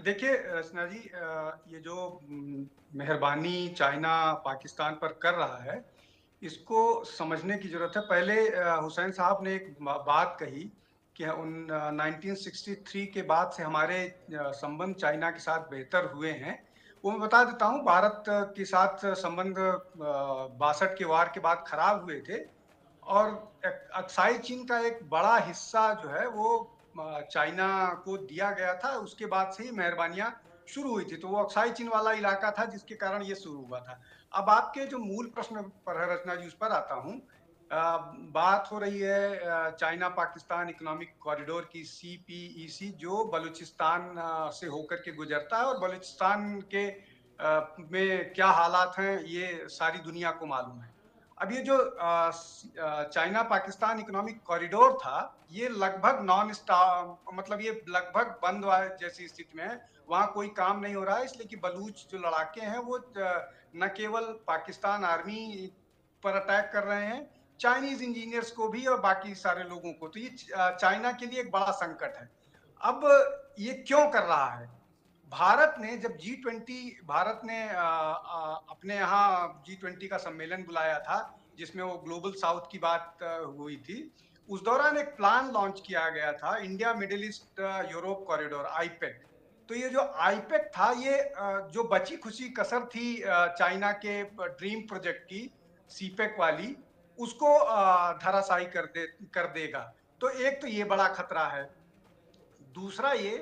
देखिए रचना जी, ये जो मेहरबानी चाइना पाकिस्तान पर कर रहा है, इसको समझने की ज़रूरत है। पहले हुसैन साहब ने एक बात कही कि 1963 के बाद से हमारे संबंध चाइना के साथ बेहतर हुए हैं। वो मैं बता देता हूँ, भारत के साथ संबंध 62 के वार के बाद खराब हुए थे और अक्साई चीन का एक बड़ा हिस्सा जो है वो चाइना को दिया गया था। उसके बाद से ही मेहरबानियाँ शुरू हुई थी। तो वो अक्साई चीन वाला इलाका था जिसके कारण ये शुरू हुआ था। अब आपके जो मूल प्रश्न पर है रचना जी, उस पर आता हूँ। बात हो रही है चाइना पाकिस्तान इकोनॉमिक कॉरिडोर की, सीपीईसी, जो बलूचिस्तान से होकर के गुजरता है और बलूचिस्तान के में क्या हालात हैं ये सारी दुनिया को मालूम है। अब ये जो चाइना पाकिस्तान इकोनॉमिक कॉरिडोर था, ये लगभग नॉन स्टा मतलब ये लगभग बंद जैसी स्थिति में है। वहाँ कोई काम नहीं हो रहा है, इसलिए कि बलूच जो लड़ाके हैं वो न केवल पाकिस्तान आर्मी पर अटैक कर रहे हैं, चाइनीज इंजीनियर्स को भी और बाकी सारे लोगों को। तो ये चाइना के लिए एक बड़ा संकट है। अब ये क्यों कर रहा है? भारत ने जब G20, भारत ने अपने यहाँ G20 का सम्मेलन बुलाया था, जिसमें वो ग्लोबल साउथ की बात हुई थी। उस दौरान एक प्लान लॉन्च किया गया था, India middle east Europe corridor, IUPAC. तो ये जो आईपेक था, ये जो बची खुची कसर थी चाइना के ड्रीम प्रोजेक्ट की, सीपेक वाली, उसको धराशायी कर देगा। तो एक तो ये बड़ा खतरा है। दूसरा ये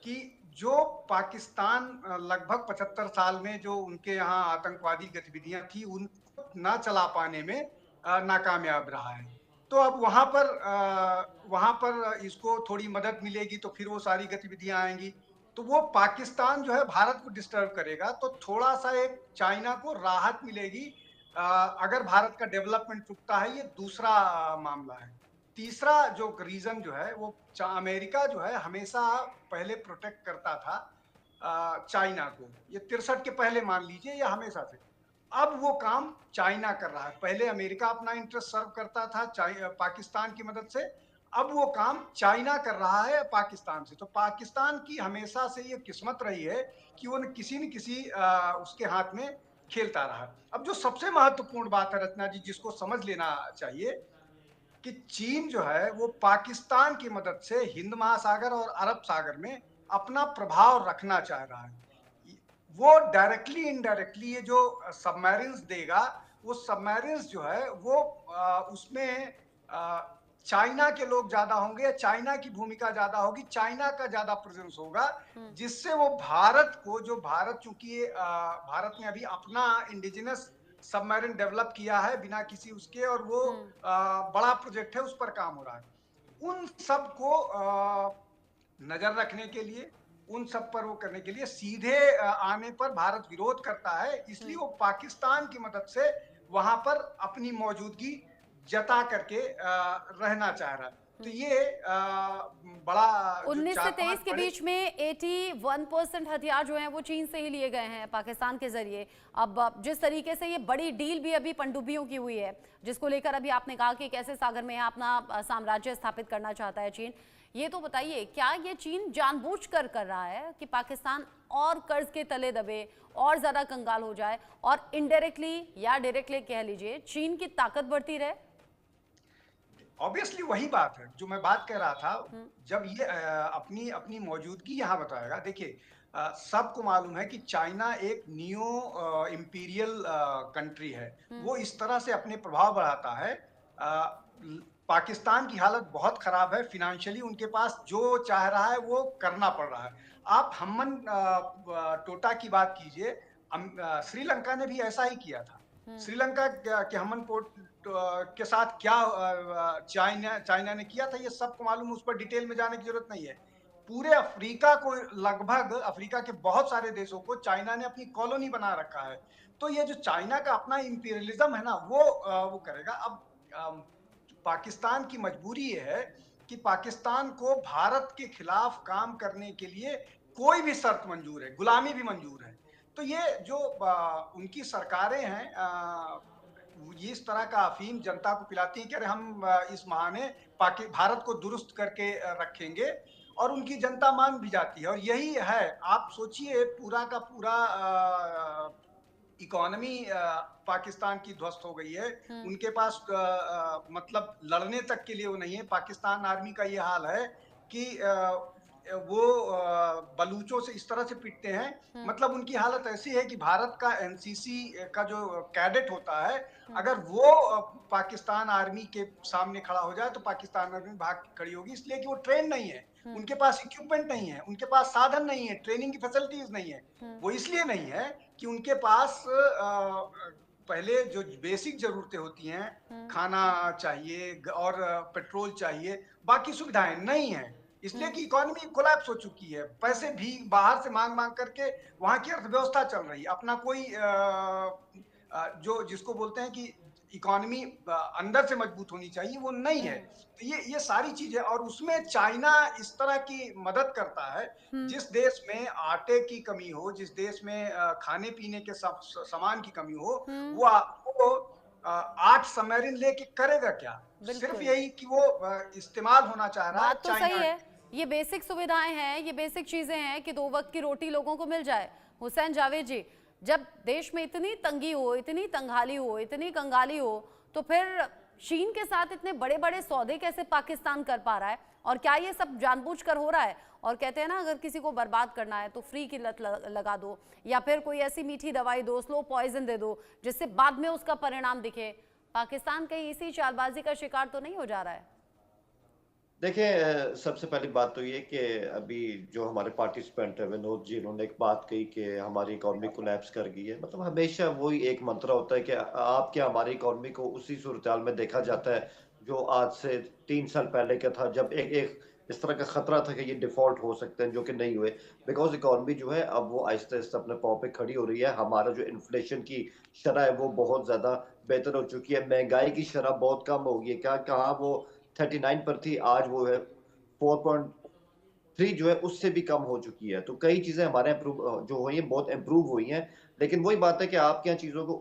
कि जो पाकिस्तान लगभग 75 साल में जो उनके यहाँ आतंकवादी गतिविधियां थी, उनको ना चला पाने में नाकामयाब रहा है। तो अब वहां पर इसको थोड़ी मदद मिलेगी तो फिर वो सारी गतिविधियां आएंगी। तो वो पाकिस्तान जो है भारत को डिस्टर्ब करेगा, तो थोड़ा सा एक चाइना को राहत मिलेगी अगर भारत का डेवलपमेंट रुकता है। ये दूसरा मामला है। तीसरा जो रीजन जो है वो अमेरिका जो है हमेशा पहले प्रोटेक्ट करता था चाइना को। ये 63 के पहले मान लीजिए या हमेशा से। अब वो काम चाइना कर रहा है। पहले अमेरिका अपना इंटरेस्ट सर्व करता था पाकिस्तान की मदद से। अब वो काम चाइना कर रहा है पाकिस्तान से। तो पाकिस्तान की हमेशा से ये किस्मत रही है कि वो किसी न किसी उसके हाथ में खेलता रहा। अब जो सबसे महत्वपूर्ण बात है रचना जी, जिसको समझ लेना चाहिए कि चीन जो है वो पाकिस्तान की मदद से हिंद महासागर और अरब सागर में अपना प्रभाव रखना चाह रहा है। वो डायरेक्टली इनडायरेक्टली ये जो सबमरीन्स देगा, वो सबमरीन्स जो है वो उसमें चाइना के लोग ज्यादा होंगे या चाइना की भूमिका ज्यादा होगी, चाइना का ज्यादा प्रेजेंस होगा। जिससे वो भारत को, जो भारत चूंकि भारत ने अभी अपना इंडिजिनस सबमरीन डेवलप किया है बिना किसी उसके, और वो बड़ा प्रोजेक्ट है, उस पर काम हो रहा है। उन सब को नजर रखने के लिए, उन सब पर वो करने के लिए सीधे आने पर भारत विरोध करता है। इसलिए वो पाकिस्तान की मदद से वहां पर अपनी मौजूदगी जता करके रहना चाह रहा है। तो ये बड़ा जो 19 से चार 23 पांच के बड़े। बीच में 81% हथियार जो हैं वो चीन से ही लिए गए हैं पाकिस्तान के जरिए। अब जिस तरीके से ये बड़ी डील भी अभी पनडुब्बियों की हुई है, जिसको लेकर अभी आपने कहा कि कैसे सागर में अपना साम्राज्य स्थापित करना चाहता है चीन, ये तो बताइए क्या ये चीन जानबूझकर कर रहा है कि पाकिस्तान और कर्ज के तले दबे और ज्यादा कंगाल हो जाए और इनडायरेक्टली या डायरेक्टली कह लीजिए चीन की ताकत बढ़ती रहे? ऑब्वियसली वही बात है जो मैं बात कर रहा था। जब ये अपनी अपनी मौजूदगी यहाँ बताएगा। देखिए, सबको मालूम है कि चाइना एक नियो इंपीरियल कंट्री है। वो इस तरह से अपने प्रभाव बढ़ाता है। पाकिस्तान की हालत बहुत खराब है फिनेंशियली, उनके पास जो चाह रहा है वो करना पड़ रहा है। आप हमन टोटा की बात कीजिए। श्रीलंका ने भी ऐसा ही किया था। श्रीलंका के हमन पोर्ट के साथ क्या चाइना चाइना ने किया था, ये सबको मालूम, उस पर डिटेल में जाने की जरूरत नहीं है। पूरे अफ्रीका को, लगभग अफ्रीका के बहुत सारे देशों को चाइना ने अपनी कॉलोनी बना रखा है। तो ये जो चाइना का अपना इंपीरियलिज्म है ना, वो करेगा। अब पाकिस्तान की मजबूरी ये है कि पाकिस्तान को भारत के खिलाफ काम करने के लिए कोई भी शर्त मंजूर है, गुलामी भी मंजूर है। तो ये जो उनकी सरकारें हैं, ये इस तरह का अफीम जनता को पिलाती है कि अरे हम इस बहाने भारत को दुरुस्त करके रखेंगे। और उनकी जनता मान भी जाती है। और यही है, आप सोचिए पूरा का पूरा इकोनॉमी पाकिस्तान की ध्वस्त हो गई है। उनके पास मतलब लड़ने तक के लिए वो नहीं है। पाकिस्तान आर्मी का ये हाल है कि वो बलूचों से इस तरह से पिटते हैं, मतलब उनकी हालत ऐसी है कि भारत का एनसीसी का जो कैडेट होता है, अगर वो पाकिस्तान आर्मी के सामने खड़ा हो जाए तो पाकिस्तान आर्मी भाग खड़ी होगी, इसलिए कि वो ट्रेन नहीं है, उनके पास इक्विपमेंट नहीं है, उनके पास साधन नहीं है, ट्रेनिंग की फैसिलिटीज नहीं है। वो इसलिए नहीं है कि उनके पास पहले जो बेसिक जरूरतें होती हैं, खाना चाहिए और पेट्रोल चाहिए, बाकी सुविधाएं नहीं है, इसलिए कि इकोनॉमी कोलैप्स हो चुकी है। पैसे भी बाहर से मांग मांग करके वहां की अर्थव्यवस्था चल रही है। अपना कोई जो जिसको बोलते हैं कि इकोनॉमी अंदर से मजबूत होनी चाहिए, वो नहीं है। तो ये सारी चीजें, और उसमें चाइना इस तरह की मदद करता है। जिस देश में आटे की कमी हो, जिस देश में खाने पीने के सामान की कमी हो, वो आपको 8 सबमरीन लेके करेगा क्या? सिर्फ यही कि वो इस्तेमाल होना चाह रहा है बात तो सही चाइना। है। ये बेसिक सुविधाएं हैं, ये बेसिक चीजें हैं कि 2 वक्त की रोटी लोगों को मिल जाए। हुसैन जावेद जी, जब देश में इतनी तंगी हो, इतनी तंगहाली हो, इतनी कंगाली हो, तो फिर चीन के साथ इतने बड़े बड़े सौदे कैसे पाकिस्तान कर पा रहा है? और क्या ये सब जानबूझकर हो रहा है? और कहते हैं ना, अगर किसी को बर्बाद करना है तो फ्री की लत लगा दो, या फिर कोई ऐसी मीठी दवाई दो, स्लो पॉइजन दे दो, जिससे बाद में उसका परिणाम दिखे। पाकिस्तान कहीं इसी चालबाजी का शिकार तो नहीं हो जा रहा है? देखिए, सबसे पहली बात तो ये कि अभी जो हमारे पार्टिसिपेंट है विनोद जी, उन्होंने एक बात कही कि हमारी इकोनॉमी कोलैप्स कर गई है। मतलब हमेशा वही एक मंत्र होता है कि आप क्या हमारी इकोनॉमी को उसी सूरत में देखा जाता है जो आज से 3 साल पहले का था, जब एक इस तरह का खतरा था कि ये डिफॉल्ट हो सकते हैं, जो कि नहीं हुए। बिकॉज इकोनॉमी जो है अब वो आहिस्ता आहिस्ता अपने पाँव पे खड़ी हो रही है। हमारा जो इन्फ्लेशन की शरह है वो बहुत ज्यादा बेहतर हो चुकी है। महंगाई की शरह बहुत कम हो गई है। क्या कहाँ वो 39 पर थी, आज वो है 4.3 जो है उससे भी कम हो चुकी है। तो कई चीजें हमारे जो हुई है बहुत इम्प्रूव हुई हैं। लेकिन वही बात है कि आपके यहाँ चीजों को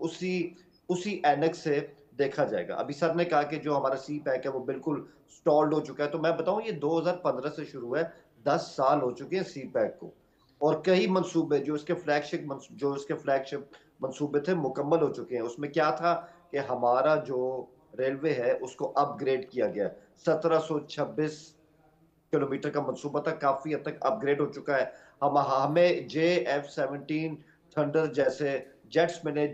उसी एनक से देखा जाएगा। अभी सर ने कहा कि जो हमारा सी पैक है वो बिल्कुल स्टॉल्ड हो चुका है। तो मैं बताऊं, ये 2015 से शुरू है, 10 साल हो चुके हैं सी पैक को, और कई मंसूबे जो इसके फ्लैगशिप मंसूबे थे मुकम्मल हो चुके हैं। उसमें क्या था कि हमारा जो रेलवे है उसको अपग्रेड किया गया। 1726 किलोमीटर का मंसूबा था, काफी हद तक अपग्रेड हो चुका है। हमें JF-17 थंडर जैसे जेट्स मिले,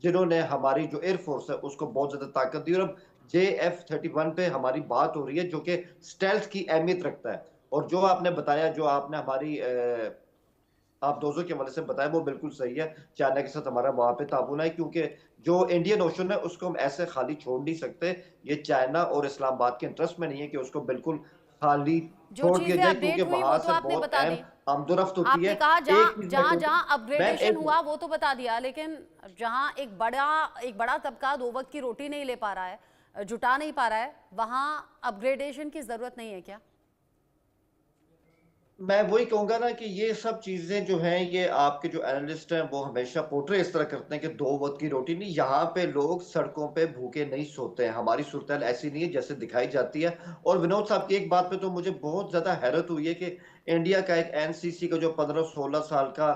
जिन्होंने हमारी जो एयरफोर्स है उसको बहुत ज्यादा ताकत दी। और अब JF-31 पे हमारी बात हो रही है, जो कि स्टेल्थ की अहमियत रखता है। और जो आपने बताया, जो आपने हमारी आप दोजों के हवाले से बताया, वो बिल्कुल सही है। चाइना के साथ हमारा वहां पे ताबून है, क्योंकि जो इंडियन ओशन है उसको हम ऐसे खाली छोड़ नहीं सकते। ये चाइना और इस्लामाबाद के इंटरेस्ट में नहीं है कि उसको बिल्कुल खाली जो छोड़ दिया चीजें जाए, क्योंकि अपडेट हुई वो वहां तो से आपने बहुत बता अहम दी। आमदोरफ्त होती है। आपने कहा एक चीज मैं जहां मैम अपग्रेडेशन एक हुआ वो तो बता दिया, लेकिन जहां एक बड़ा तबका 2 वक्त की रोटी नहीं ले पा रहा है, जुटा नहीं पा रहा है, वहां अपग्रेडेशन की जरूरत नहीं है क्या? मैं वही कहूंगा ना कि ये सब चीजें जो हैं, ये आपके जो एनालिस्ट हैं वो हमेशा पोर्ट्रे इस तरह करते हैं कि 2 वक्त की रोटी नहीं। यहाँ पे लोग सड़कों पे भूखे नहीं सोते हैं। हमारी सूरत ऐसी नहीं है जैसे दिखाई जाती है। और विनोद साहब की एक बात पे तो मुझे बहुत ज्यादा हैरत हुई है कि इंडिया का एक एनसीसी का जो 15-16 साल का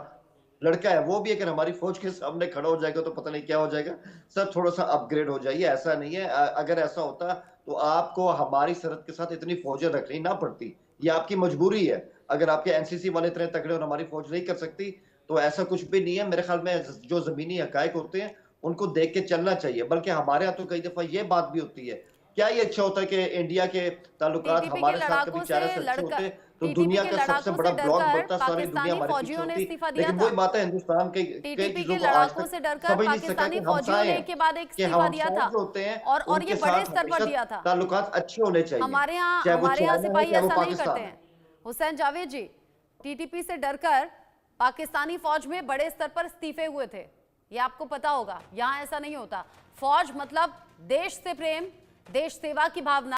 लड़का है, वो भी अगर हमारी फौज के सामने खड़ा हो जाएगा तो पता नहीं क्या हो जाएगा। सर, थोड़ा सा अपग्रेड हो जाइए। ऐसा नहीं है, अगर ऐसा होता तो आपको हमारी सरहद के साथ इतनी फौजें रखनी ना पड़ती। ये आपकी मजबूरी है। अगर आपके एनसीसी वाले इतने तगड़े और हमारी फौज नहीं कर सकती, तो ऐसा कुछ भी नहीं है। मेरे ख्याल में जो जमीनी हकायक होते हैं उनको देख के चलना चाहिए। बल्कि हमारे यहाँ तो कई दफा ये बात भी होती है, क्या ये अच्छा होता है कि इंडिया के ताल्लुकात टीटीपी के हमारे साथ कभी लड़ाकों चाइना से से अच्छे लड़कर होते तो टीटीपी दुनिया के का सबसे लड़ाकों बड़ा से ब्लॉक डरकर बनता, सारी दुनिया पाकिस्तानी हमारे पीछे फौजियों ने होती। इस्तीफा दिया लेकिन था। वही बात है, हिंदुस्तान कई टीटीपी चीजों के को आज लड़ाकों तक से डरकर समझ नहीं सका पाकिस्तानी कि फौजियों हमसाए ने हैं, एक के बाद एक कि इस्तीफा दिया हमसाए था, जो होते हैं और ये उनके बड़े साथ स्तर पर हमेशा दिया था। ताल्लुकात अच्छे होने चाहिए, हमारे चाहे वो यहाँ चाइना है सिपाही चाहे वो ऐसा नहीं करते पाकिस्तान है। हैं। हुसैन जावेद जी, टीटीपी से डरकर पाकिस्तानी फौज में बड़े स्तर पर इस्तीफे हुए थे, ये आपको पता होगा। यहाँ ऐसा नहीं होता। फौज मतलब देश से प्रेम, देश सेवा की भावना।